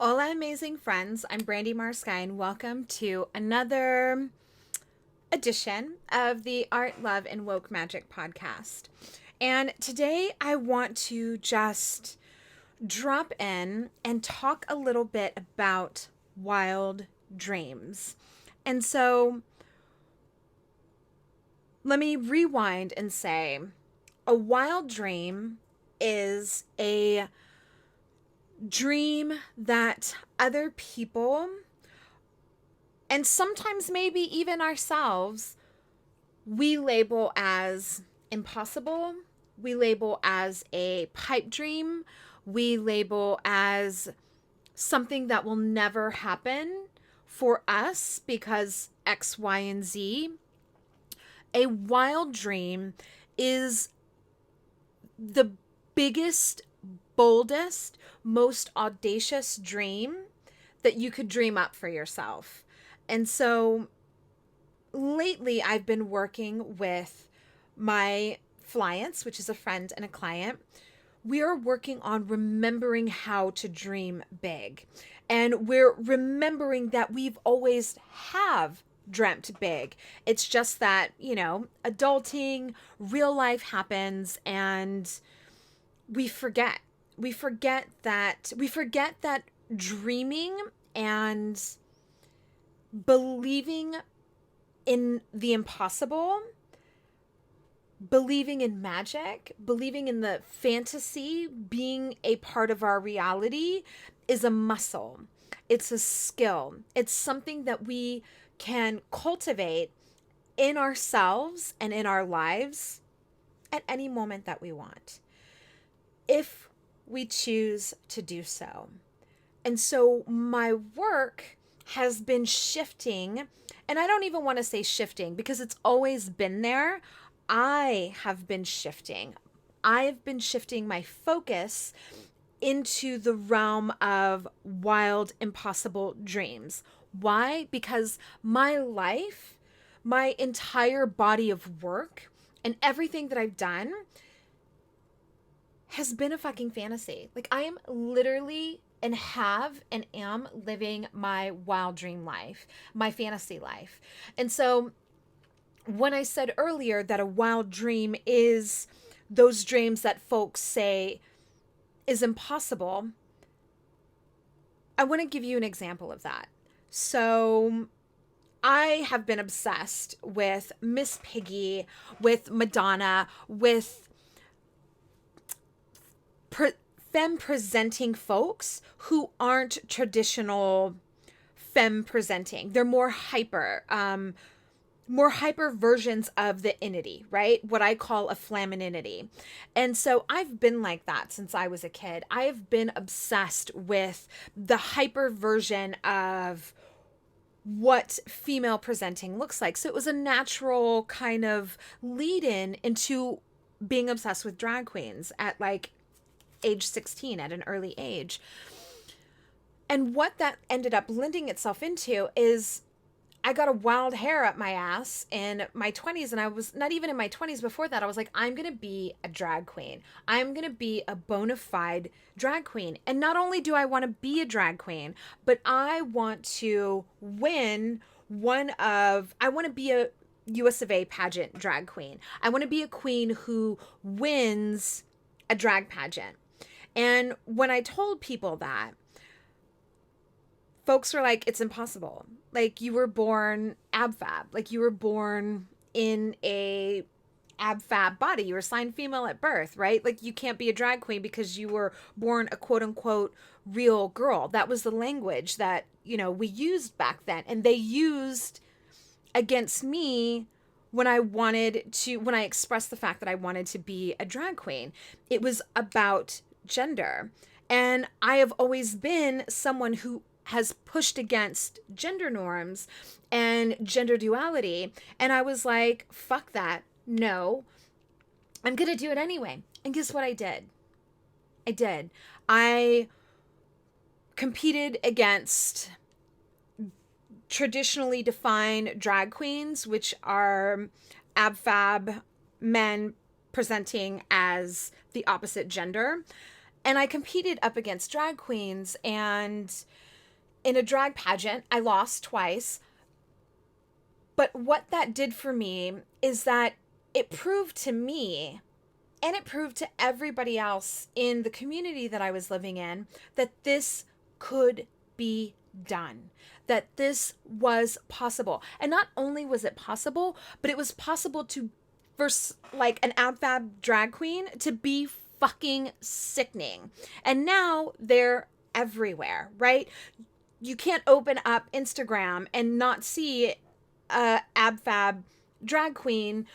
Hola, amazing friends. I'm Brandi Marsky, and welcome to another edition of the Art, Love, and Woke Magic podcast. And today I want to just drop in and talk a little bit about wild dreams. And so let me rewind and say a wild dream is a dream that other people, and sometimes maybe even ourselves, we label as impossible. We label as a pipe dream. We label as something that will never happen for us because X, Y, and Z. A wild dream is the biggest, boldest, most audacious dream that you could dream up for yourself. And so lately I've been working with my clients, which is a friend and a client. We are working on remembering how to dream big. And we're remembering that we've always have dreamt big. It's just that, adulting, real life happens and we forget. We forget that dreaming and believing in the impossible, believing in magic, believing in the fantasy being a part of our reality is a muscle. It's a skill. It's something that we can cultivate in ourselves and in our lives at any moment that we want, if we choose to do so. And so my work has been shifting, and I don't even want to say shifting because it's always been there. I have been shifting. I've been shifting my focus into the realm of wild, impossible dreams. Why? Because my life, my entire body of work, and everything that I've done has been a fucking fantasy. Like, I am literally and have and am living my wild dream life, my fantasy life. And so when I said earlier that a wild dream is those dreams that folks say is impossible, I want to give you an example of that. So I have been obsessed with Miss Piggy, with Madonna, with femme presenting folks who aren't traditional femme presenting. They're more hyper versions of the inity, right? What I call a femininity. And so I've been like that since I was a kid. I have been obsessed with the hyper version of what female presenting looks like. So it was a natural kind of lead in into being obsessed with drag queens at like age 16, at an early age. And what that ended up lending itself into is I got a wild hair up my ass in my 20s, and I was not even in my 20s before that. I was like, I'm going to be a drag queen. I'm going to be a bona fide drag queen. And not only do I want to be a drag queen, but I want to I want to be a US of A pageant drag queen. I want to be a queen who wins a drag pageant. And when I told people that, folks were like, it's impossible. Like, you were born ab fab. Like, you were born in a ab fab body. You were assigned female at birth, right? Like, you can't be a drag queen because you were born a quote unquote real girl. That was the language that, we used back then. And they used against me when I expressed the fact that I wanted to be a drag queen. It was about gender. And I have always been someone who has pushed against gender norms and gender duality. And I was like, fuck that. No, I'm going to do it anyway. And guess what I did? I competed against traditionally defined drag queens, which are ab fab men presenting as the opposite gender. And I competed up against drag queens, and in a drag pageant, I lost twice. But what that did for me is that it proved to me, and it proved to everybody else in the community that I was living in, that this could be done, that this was possible. And not only was it possible, but it was possible to, for like an AbFab drag queen, to be fucking sickening. And now they're everywhere, right? You can't open up Instagram and not see a AbFab drag queen.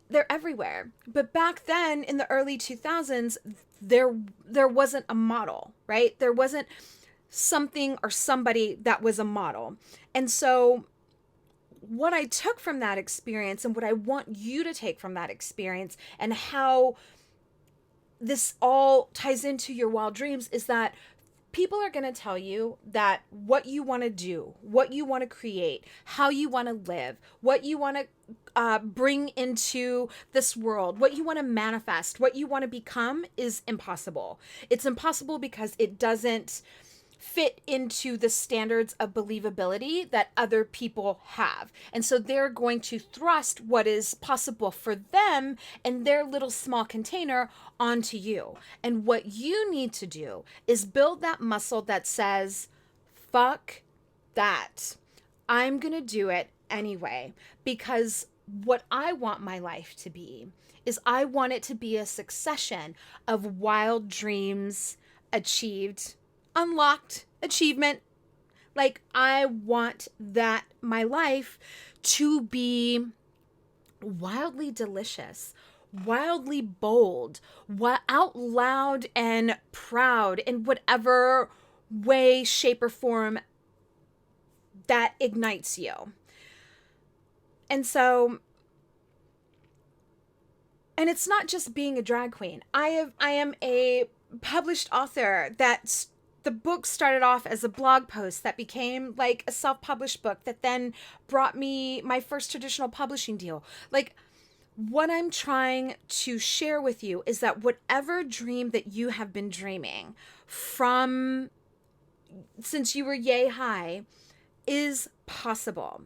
They're everywhere. But back then in the early 2000s, there wasn't a model, right? There wasn't something or somebody that was a model. And so what I took from that experience, and what I want you to take from that experience, and how this all ties into your wild dreams, is that people are going to tell you that what you want to do, what you want to create, how you want to live, what you want to bring into this world, what you want to manifest, what you want to become is impossible. It's impossible because it doesn't fit into the standards of believability that other people have. And so they're going to thrust what is possible for them in their little small container onto you. And what you need to do is build that muscle that says, fuck that. I'm going to do it anyway, because what I want my life to be is I want it to be a succession of wild dreams achieved, unlocked, achievement. Like, I want that my life to be wildly delicious, wildly bold, out loud and proud in whatever way, shape, or form that ignites you. And so, and it's not just being a drag queen. I am a published author. That the book started off as a blog post that became like a self-published book that then brought me my first traditional publishing deal. Like, what I'm trying to share with you is that whatever dream that you have been dreaming from since you were yay high is possible.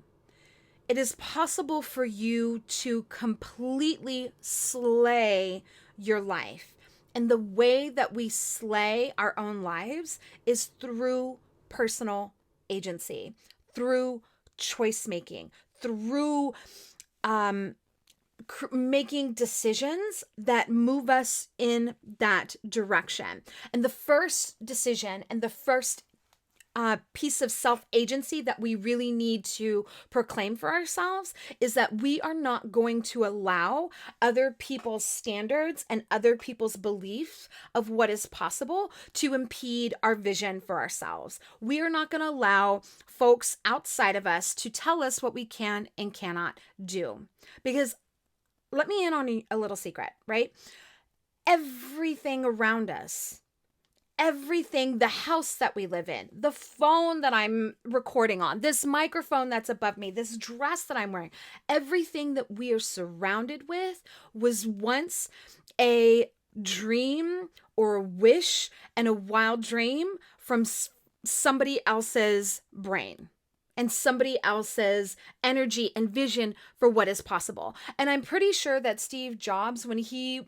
It is possible for you to completely slay your life. And the way that we slay our own lives is through personal agency, through choice making, through making decisions that move us in that direction. And the first decision and the first piece of self-agency that we really need to proclaim for ourselves is that we are not going to allow other people's standards and other people's beliefs of what is possible to impede our vision for ourselves. We are not going to allow folks outside of us to tell us what we can and cannot do. Because let me in on a little secret, right? Everything around us, everything, the house that we live in, the phone that I'm recording on, this microphone that's above me, this dress that I'm wearing, everything that we are surrounded with was once a dream or a wish and a wild dream from somebody else's brain and somebody else's energy and vision for what is possible. And I'm pretty sure that Steve Jobs, when he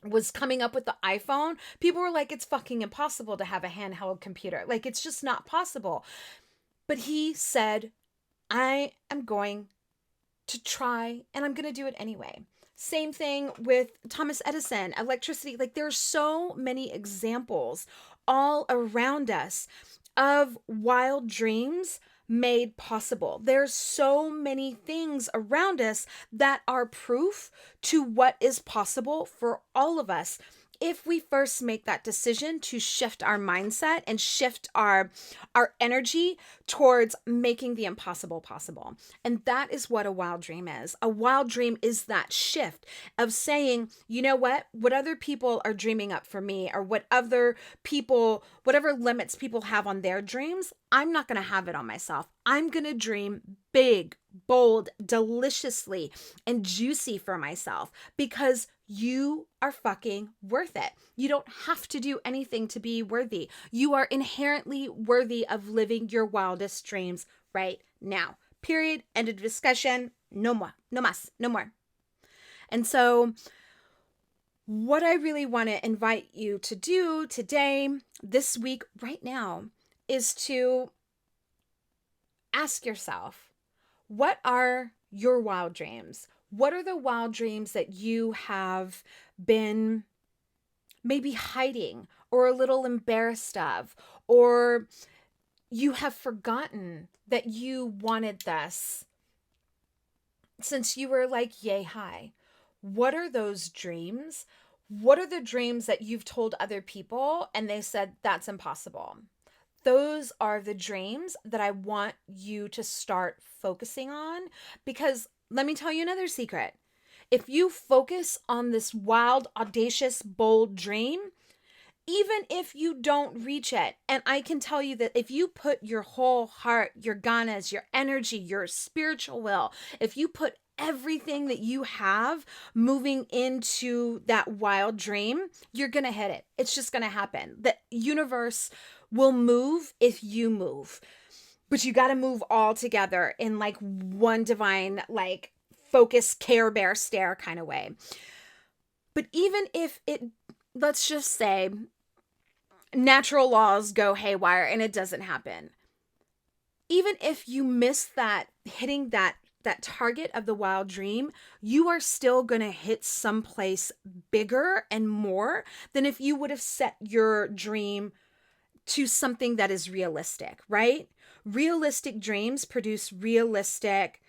was coming up with the iPhone, people were like, it's fucking impossible to have a handheld computer. Like, it's just not possible. But he said, I am going to try and I'm going to do it anyway. Same thing with Thomas Edison, electricity. Like, there are so many examples all around us of wild dreams made possible. There's so many things around us that are proof to what is possible for all of us if we first make that decision to shift our mindset and shift our energy towards making the impossible possible. And that is what a wild dream is. A wild dream is that shift of saying, you know what other people are dreaming up for me, or what other people, whatever limits people have on their dreams, I'm not going to have it on myself. I'm going to dream big, bold, deliciously, and juicy for myself, because You are fucking worth it. You don't have to do anything to be worthy. You are inherently worthy of living your wildest dreams right now. Period. End of discussion. No more. No más. No more. And so, what I really want to invite you to do today, this week, right now, is to ask yourself, what are your wild dreams? What are the wild dreams that you have been maybe hiding or a little embarrassed of, or you have forgotten that you wanted this since you were like yay high? What are those dreams? What are the dreams that you've told other people and they said that's impossible? Those are the dreams that I want you to start focusing on, because let me tell you another secret. If you focus on this wild, audacious, bold dream, even if you don't reach it, and I can tell you that if you put your whole heart, your ganas, your energy, your spiritual will, if you put everything that you have moving into that wild dream, you're going to hit it. It's just going to happen. The universe will move if you move. But you got to move all together in like one divine, like focus, Care Bear stare kind of way. But even if it, let's just say, natural laws go haywire and it doesn't happen. Even if you miss that, hitting that target of the wild dream, you are still going to hit someplace bigger and more than if you would have set your dream to something that is realistic, right? Realistic dreams produce realistic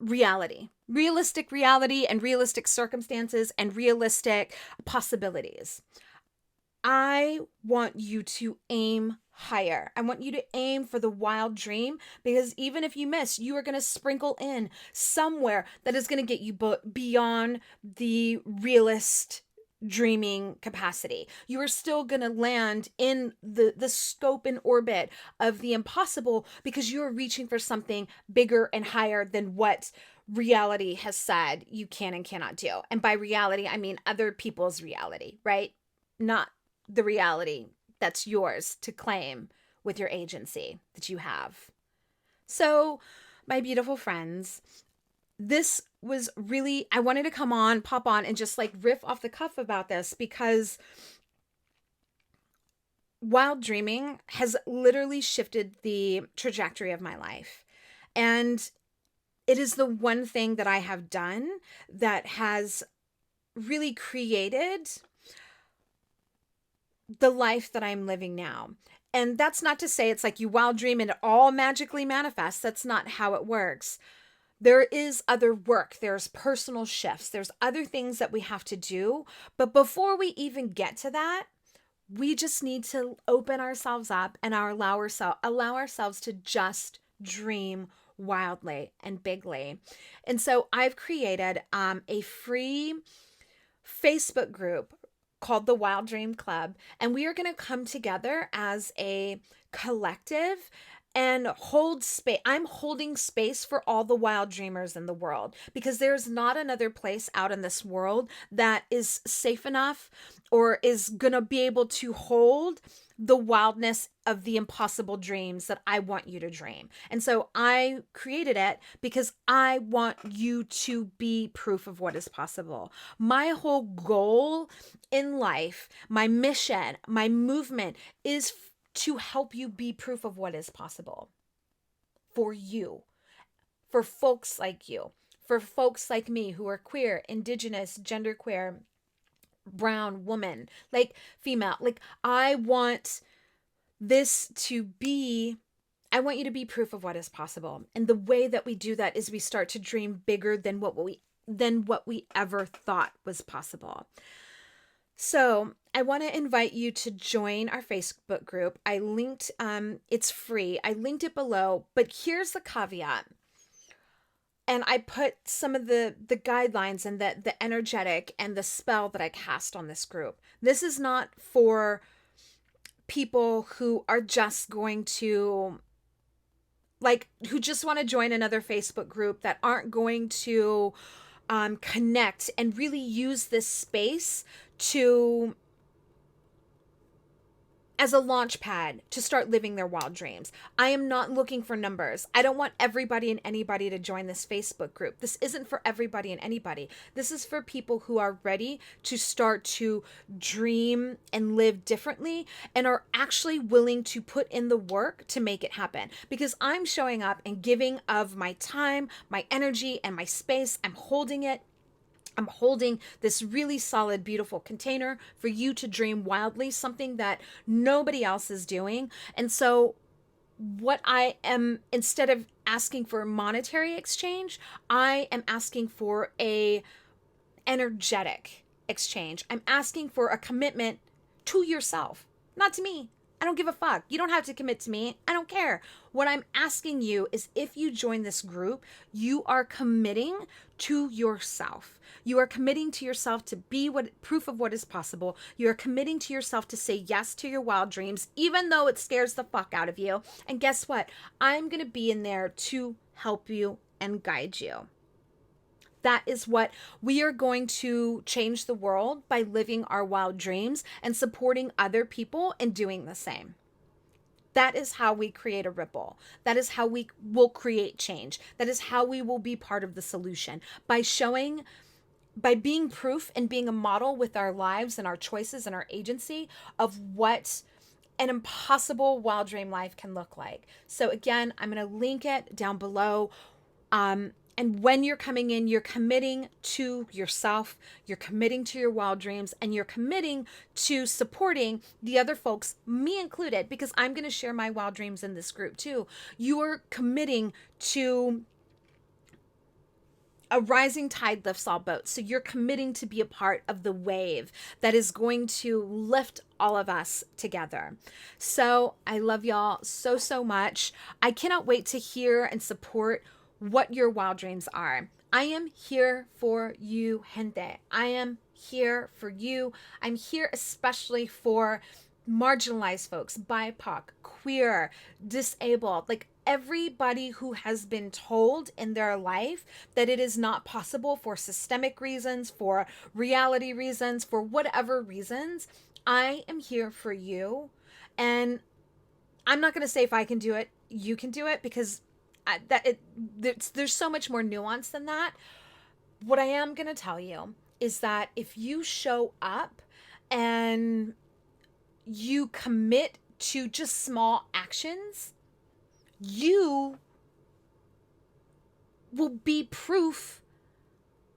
reality and realistic circumstances and realistic possibilities. I want you to aim higher. I want you to aim for the wild dream, because even if you miss, you are going to sprinkle in somewhere that is going to get you beyond the realist dreaming capacity. You are still going to land in the scope and orbit of the impossible, because you're reaching for something bigger and higher than what reality has said you can and cannot do. And by reality, I mean other people's reality, right? Not the reality that's yours to claim with your agency that you have. So, my beautiful friends, this was really, I wanted to pop on and just like riff off the cuff about this, because wild dreaming has literally shifted the trajectory of my life. And it is the one thing that I have done that has really created the life that I'm living now. And that's not to say it's like you wild dream and it all magically manifests. That's not how it works. There is other work. There's personal shifts. There's other things that we have to do. But before we even get to that, we just need to open ourselves up and allow ourselves to just dream wildly and bigly. And so I've created a free Facebook group called the Wild Dream Club, and we are going to come together as a collective and hold space. I'm holding space for all the wild dreamers in the world, because there's not another place out in this world that is safe enough or is going to be able to hold the wildness of the impossible dreams that I want you to dream. And so I created it because I want you to be proof of what is possible. My whole goal in life, my mission, my movement is to help you be proof of what is possible for you, for folks like you, for folks like me who are queer, indigenous, genderqueer, brown, woman, like female. Like I want you to be proof of what is possible. And the way that we do that is we start to dream bigger than what we ever thought was possible. So I want to invite you to join our Facebook group. I linked, it's free. I linked it below, but here's the caveat. And I put some of the guidelines and the energetic and the spell that I cast on this group. This is not for people who are just going to, like, who just want to join another Facebook group, that aren't going to connect and really use this space to as a launch pad to start living their wild dreams. I am not looking for numbers. I don't want everybody and anybody to join this Facebook group. This isn't for everybody and anybody. This is for people who are ready to start to dream and live differently and are actually willing to put in the work to make it happen. Because I'm showing up and giving of my time, my energy, and my space. I'm holding it. I'm holding this really solid, beautiful container for you to dream wildly, something that nobody else is doing. And so, what I am, instead of asking for a monetary exchange, I am asking for a energetic exchange. I'm asking for a commitment to yourself, not to me. I don't give a fuck. You don't have to commit to me. I don't care. What I'm asking you is, if you join this group, you are committing to yourself. You are committing to yourself to be proof of what is possible. You are committing to yourself to say yes to your wild dreams, even though it scares the fuck out of you. And guess what? I'm going to be in there to help you and guide you. That is what we are going to change the world, by living our wild dreams and supporting other people in doing the same. That is how we create a ripple. That is how we will create change. That is how we will be part of the solution, by being proof and being a model with our lives and our choices and our agency of what an impossible wild dream life can look like. So again, I'm going to link it down below. And when you're coming in, you're committing to yourself, you're committing to your wild dreams, and you're committing to supporting the other folks, me included, because I'm going to share my wild dreams in this group too. You are committing to a rising tide lifts all boats. So you're committing to be a part of the wave that is going to lift all of us together. So I love y'all so, so much. I cannot wait to hear and support what your wild dreams are. I am here for you, gente. I am here for you. I'm here especially for marginalized folks, BIPOC, queer, disabled, like everybody who has been told in their life that it is not possible for systemic reasons, for reality reasons, for whatever reasons. I am here for you. And I'm not going to say if I can do it, you can do it, because there's so much more nuance than that. What I am going to tell you is that if you show up and you commit to just small actions, you will be proof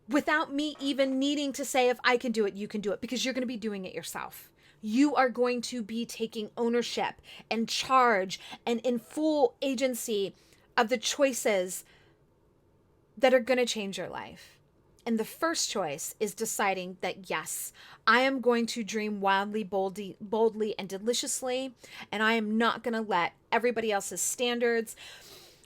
without me even needing to say, if I can do it, you can do it, because you're going to be doing it yourself. You are going to be taking ownership and charge and in full agency of the choices that are going to change your life. And the first choice is deciding that, yes, I am going to dream wildly, boldly, and deliciously. And I am not going to let everybody else's standards,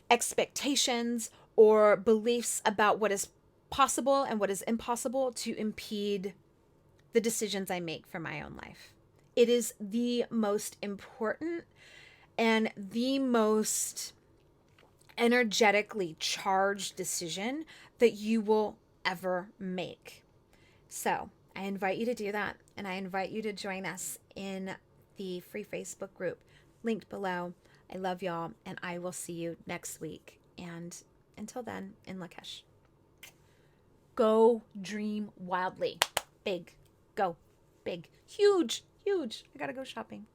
expectations, or beliefs about what is possible and what is impossible to impede the decisions I make for my own life. It is the most important and the most energetically charged decision that you will ever make. So I invite you to do that, and I invite you to join us in the free Facebook group linked below. I love y'all, and I will see you next week. And until then, in Lakesh, go dream wildly. Big. Go big. Huge. I gotta go shopping.